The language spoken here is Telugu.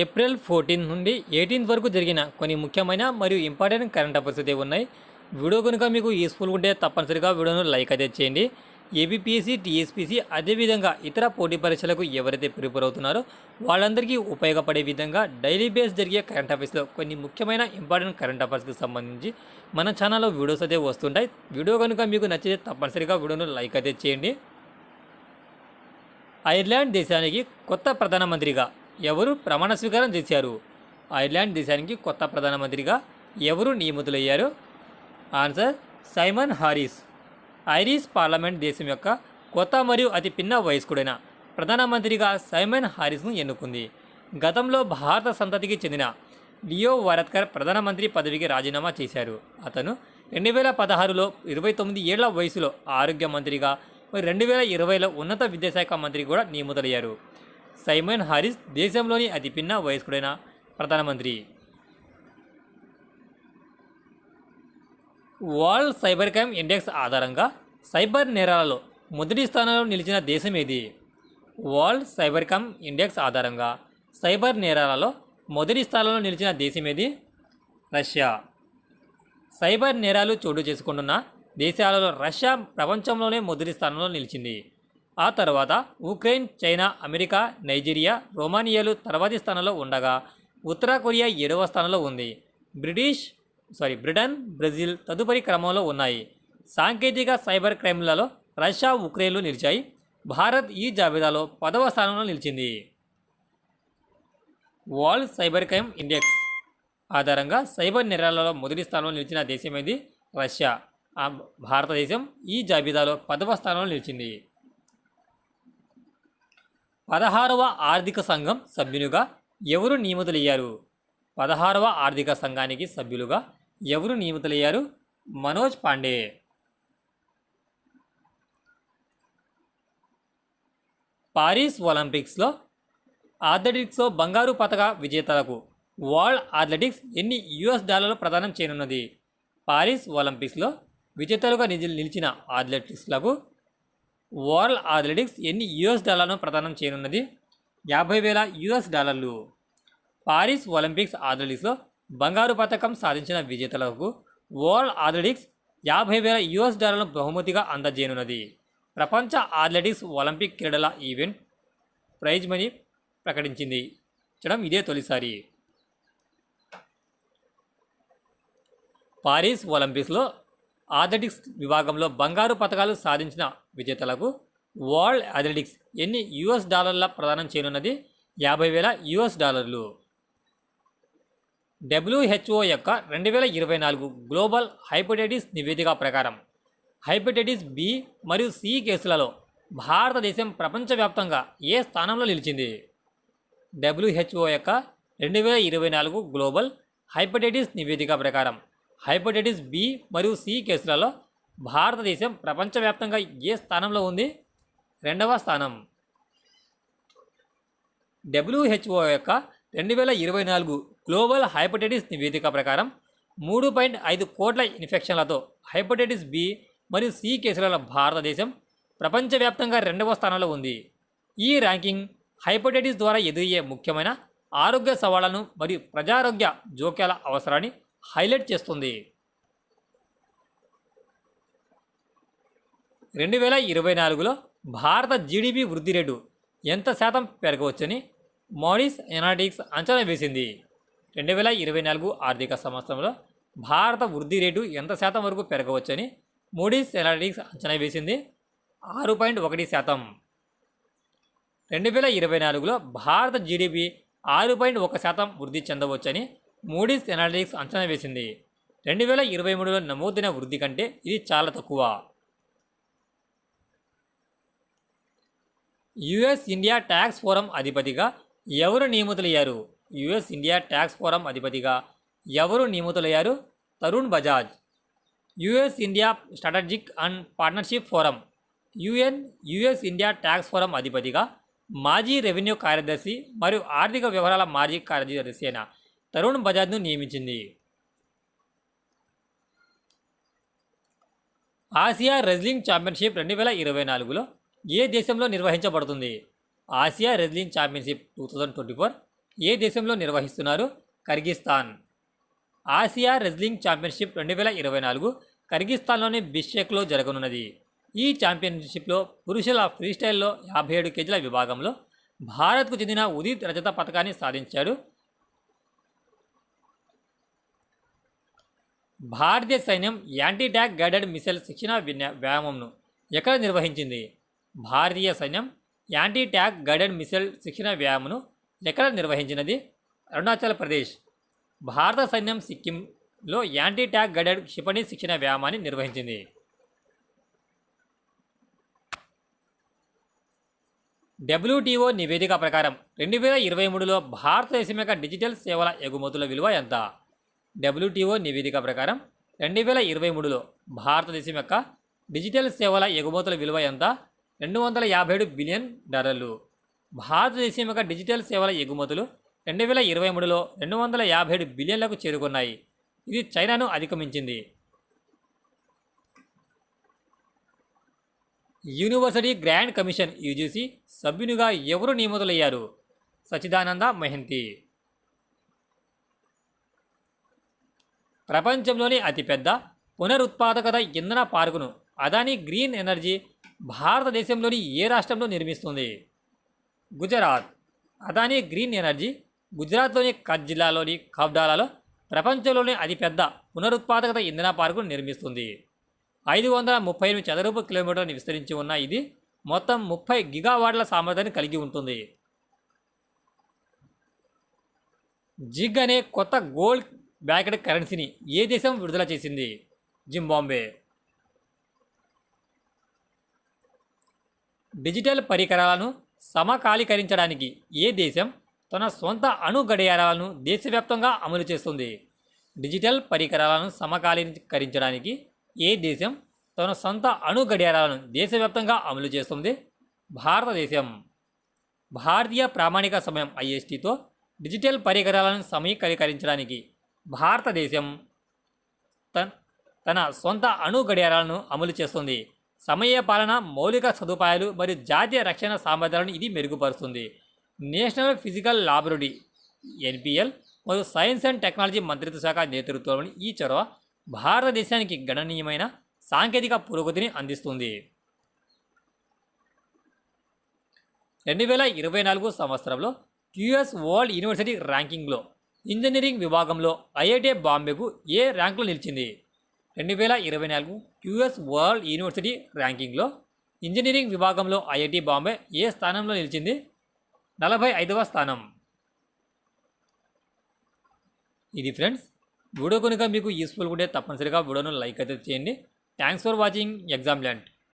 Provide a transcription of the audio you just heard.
ఏప్రిల్ 14 నుండి 18 వరకు జరిగిన కొన్ని ముఖ్యమైన మరియు ఇంపార్టెంట్ కరెంట్ అఫైర్స్ అయితే ఉన్నాయి. వీడియో కనుక మీకు యూస్ఫుల్ ఉంటే తప్పనిసరిగా వీడియోను లైక్ అయితే చేయండి. ఏబిపిఎస్సి, టీఎస్పీసీ అదేవిధంగా ఇతర పోటీ పరీక్షలకు ఎవరైతే ప్రిపేర్ అవుతున్నారో వాళ్ళందరికీ ఉపయోగపడే విధంగా డైలీ బేస్ జరిగే కరెంట్ అఫైర్స్లో కొన్ని ముఖ్యమైన ఇంపార్టెంట్ కరెంట్ అఫైర్స్కి సంబంధించి మన ఛానల్లో వీడియోస్ అయితే వస్తుంటాయి. వీడియో కనుక మీకు నచ్చితే తప్పనిసరిగా వీడియోను లైక్ అయితే చేయండి. ఐర్లాండ్ దేశానికి కొత్త ప్రధానమంత్రిగా ఎవరు ప్రమాణ స్వీకారం చేశారు? ఐర్లాండ్ దేశానికి కొత్త ప్రధానమంత్రిగా ఎవరు నియమితులయ్యారు? Answer Simon Harris. Irish parliament దేశం యొక్క కొత్త మరియు అతి పిన్న వయస్కుడైన ప్రధానమంత్రిగా సైమన్ హారిస్ను ఎన్నుకుంది. గతంలో భారత సంతతికి చెందిన లియో వారద్కర్ ప్రధానమంత్రి పదవికి రాజీనామా చేశారు. అతను 2016లో 29 ఏళ్ల వయసులో ఆరోగ్య మంత్రిగా మరి 2020లో ఉన్నత విద్యాశాఖ మంత్రి కూడా నియమితులయ్యారు. సైమన్ హారిస్ దేశంలోని అతి పిన్న వయస్కుడైన ప్రధానమంత్రి. వరల్డ్ సైబర్ క్రైమ్ ఇండెక్స్ ఆధారంగా సైబర్ నేరాలలో మొదటి స్థానంలో నిలిచిన దేశం ఏది? వరల్డ్ సైబర్ క్రైమ్ ఇండెక్స్ ఆధారంగా సైబర్ నేరాలలో మొదటి స్థానంలో నిలిచిన దేశం ఏది? రష్యా. సైబర్ నేరాలు చోటు చేసుకుంటున్న దేశాలలో రష్యా ప్రపంచంలోనే మొదటి స్థానంలో నిలిచింది. ఆ తర్వాత ఉక్రెయిన్, చైనా, అమెరికా, నైజీరియా, రొమానియాలు తర్వాతి స్థానంలో ఉండగా ఉత్తర కొరియా 7వ స్థానంలో ఉంది. బ్రిటన్, బ్రెజిల్ తదుపరి క్రమంలో ఉన్నాయి. సాంకేతిక సైబర్ క్రైమ్లలో రష్యా, ఉక్రెయిన్లు నిలిచాయి. భారత్ ఈ జాబితాలో 10వ స్థానంలో నిలిచింది. వరల్డ్ సైబర్ క్రైమ్ ఇండెక్స్ ఆధారంగా సైబర్ నేరాలలో మొదటి స్థానంలో నిలిచిన దేశం ఏది? రష్యా. భారతదేశం ఈ జాబితాలో 10వ స్థానంలో నిలిచింది. 16వ ఆర్థిక సంఘం సభ్యునిగా ఎవరు నియమితులయ్యారు? 16వ ఆర్థిక సంఘానికి సభ్యులుగా ఎవరు నియమితులయ్యారు? మనోజ్ పాండే. పారిస్ ఒలింపిక్స్లో అథ్లెటిక్స్లో బంగారు పతక విజేతలకు వరల్డ్ అథ్లెటిక్స్ ఎన్ని US$ ప్రదానం చేయనున్నది? పారిస్ ఒలింపిక్స్లో విజేతలుగా నిలిచిన అథ్లెటిక్స్లకు వరల్డ్ అథ్లెటిక్స్ ఎన్ని US$ ప్రదానం చేయనున్నది? $50,000. పారిస్ ఒలింపిక్స్ అథ్లెటిక్స్లో బంగారు పథకం సాధించిన విజేతలకు వరల్డ్ అథ్లెటిక్స్ $50,000 బహుమతిగా అందజేయనున్నది. ప్రపంచ అథ్లెటిక్స్ ఒలింపిక్ క్రీడల ఈవెంట్ ప్రైజ్ మనీ ప్రకటించింది. ఇదే తొలిసారి. పారిస్ ఒలింపిక్స్లో అథ్లెటిక్స్ విభాగంలో బంగారు పతకాలు సాధించిన విజేతలకు వరల్డ్ అథ్లెటిక్స్ ఎన్ని US$ ప్రదానం చేయనున్నది? $50,000. WHO యొక్క 2024 గ్లోబల్ హెపటైటిస్ నివేదిక ప్రకారం హెపటైటిస్ B మరియు C కేసులలో భారతదేశం ప్రపంచవ్యాప్తంగా ఏ స్థానంలో నిలిచింది? WHO యొక్క 2024 గ్లోబల్ హెపటైటిస్ నివేదిక ప్రకారం హెపటైటిస్ B మరియు C కేసులలో భారతదేశం ప్రపంచవ్యాప్తంగా ఏ స్థానంలో ఉంది? 2వ స్థానం. WHO యొక్క 2024 గ్లోబల్ హెపటైటిస్ నివేదిక ప్రకారం 3.5 కోట్ల ఇన్ఫెక్షన్లతో హెపటైటిస్ B మరియు C కేసులలో భారతదేశం ప్రపంచవ్యాప్తంగా 2వ స్థానంలో ఉంది. ఈ ర్యాంకింగ్ హెపటైటిస్ ద్వారా ఎదురయ్యే ముఖ్యమైన ఆరోగ్య సవాళ్లను మరియు ప్రజారోగ్య జోక్యాల అవసరాన్ని హైలైట్ చేస్తుంది. 2024లో భారత GDP వృద్ధి రేటు ఎంత శాతం పెరగవచ్చని మోడీస్ ఎనాలిటిక్స్ అంచనా వేసింది? 2024 ఆర్థిక సంవత్సరంలో భారత వృద్ధి రేటు ఎంత శాతం వరకు పెరగవచ్చని మోడీస్ ఎనాలిటిక్స్ అంచనా వేసింది? 6.1%. 2024లో భారత GDP 6.1% వృద్ధి చెందవచ్చని మోడీస్ ఎనాలిటిక్స్ అంచనా వేసింది. 2023లో నమోదైన వృద్ధి కంటే ఇది చాలా తక్కువ. US ఇండియా ట్యాక్స్ ఫోరం అధిపతిగా ఎవరు నియమితులయ్యారు? US ఇండియా ట్యాక్స్ ఫోరం అధిపతిగా ఎవరు నియమితులయ్యారు? Tarun Bajaj. US India strategic and partnership forum US India tax forum అధిపతిగా మాజీ రెవెన్యూ కార్యదర్శి మరియు ఆర్థిక వ్యవహారాల మాజీ కార్యదర్శి అయిన తరుణ్ బజాజ్ను నియమించింది. ఆసియా రెజ్లింగ్ ఛాంపియన్షిప్ 2024లో ఏ దేశంలో నిర్వహించబడుతుంది? ఆసియా రెజ్లింగ్ ఛాంపియన్షిప్ 2024 ఏ దేశంలో నిర్వహిస్తున్నారు? కర్గిస్తాన్. ఆసియా రెజ్లింగ్ ఛాంపియన్షిప్ 2024 కర్గిస్తాన్లోని బిష్కెక్లో జరగనున్నది. ఈ ఛాంపియన్షిప్లో పురుషుల ఫ్రీస్టైల్లో 57 కేజీల విభాగంలో భారత్కు చెందిన ఉదిత్ రజత పథకాన్ని సాధించాడు. భారతీయ సైన్యం యాంటీ ట్యాంక్ గైడెడ్ మిసైల్ శిక్షణ వ్యాయామంను ఎక్కడ నిర్వహించింది? భారతీయ సైన్యం యాంటీ ట్యాంక్ గైడెడ్ మిసైల్ శిక్షణ వ్యాయామంను ఎక్కడ నిర్వహించినది? అరుణాచల్ ప్రదేశ్. భారత సైన్యం సిక్కింలో యాంటీ ట్యాంక్ గైడెడ్ క్షిపణి శిక్షణ వ్యాయామాన్ని నిర్వహించింది. డబ్ల్యూటీఓ నివేదిక ప్రకారం 2023లో భారతదేశం యొక్క డిజిటల్ సేవల ఎగుమతుల విలువ ఎంత? డబ్ల్యూటీఓ నివేదిక ప్రకారం 2023లో భారతదేశం యొక్క డిజిటల్ సేవల ఎగుమతుల విలువ ఎంత? $257 బిలియన్. భారతదేశం యొక్క డిజిటల్ సేవల ఎగుమతులు 2023లో 257 బిలియన్లకు చేరుకున్నాయి. ఇది చైనాను అధిగమించింది. యూనివర్సిటీ గ్రాండ్ కమిషన్ యూజీసీ సభ్యునిగా ఎవరు నియమితులయ్యారు? సచిదానంద మహంతి. ప్రపంచంలోని అతిపెద్ద పునరుత్పాదకత ఇంధన పార్కును అదానీ గ్రీన్ ఎనర్జీ భారతదేశంలోని ఏ రాష్ట్రంలో నిర్మిస్తుంది? గుజరాత్. అదానీ గ్రీన్ ఎనర్జీ గుజరాత్లోని కచ్ జిల్లాలోని కవ్డాలాలో ప్రపంచంలోని అతిపెద్ద పునరుత్పాదకత ఇంధన పార్కును నిర్మిస్తుంది. 538 చదరపు కిలోమీటర్లను విస్తరించి ఉన్న ఇది మొత్తం 30 గిగావాట్ల సామర్థ్యాన్ని కలిగి ఉంటుంది. జిగ్ అనే కొత్త గోల్డ్ బ్యాక్డ్ కరెన్సీని ఏ దేశం విడుదల చేసింది? జింబాబ్వే. డిజిటల్ పరికరాలను సమకాలీకరించడానికి ఏ దేశం తన సొంత అణు గడియారాలను దేశవ్యాప్తంగా అమలు చేస్తుంది? డిజిటల్ పరికరాలను సమకాలీకరించడానికి ఏ దేశం తన సొంత అణు గడియారాలను దేశవ్యాప్తంగా అమలు చేస్తుంది? భారతదేశం. భారతీయ ప్రామాణిక సమయం ISTతో డిజిటల్ పరికరాలను సమీకరీకరించడానికి భారతదేశం తన సొంత అణు గడియారాలను అమలు చేస్తుంది. సమయ పాలన, మౌలిక సదుపాయాలు మరియు జాతీయ రక్షణ సామర్థ్యాలను ఇది మెరుగుపరుస్తుంది. నేషనల్ ఫిజికల్ లాబొరేటరీ NPL మరియు సైన్స్ అండ్ టెక్నాలజీ మంత్రిత్వ శాఖ నేతృత్వంలోని ఈ చొరవ భారతదేశానికి గణనీయమైన సాంకేతిక పురోగతిని అందిస్తుంది. 2024 సంవత్సరంలో QS వరల్డ్ యూనివర్సిటీ ర్యాంకింగ్లో ఇంజనీరింగ్ విభాగంలో IIT బాంబేకు ఏ ర్యాంకులో నిలిచింది? 2024 QS వరల్డ్ యూనివర్సిటీ ర్యాంకింగ్లో ఇంజనీరింగ్ విభాగంలో IIT బాంబే ఏ స్థానంలో నిలిచింది? 45వ స్థానం. ఇది ఫ్రెండ్స్, వీడియో కనుక మీకు యూస్ఫుల్ ఉంటే తప్పనిసరిగా వీడియోను లైక్ అయితే చేయండి. Thanks for watching exam land.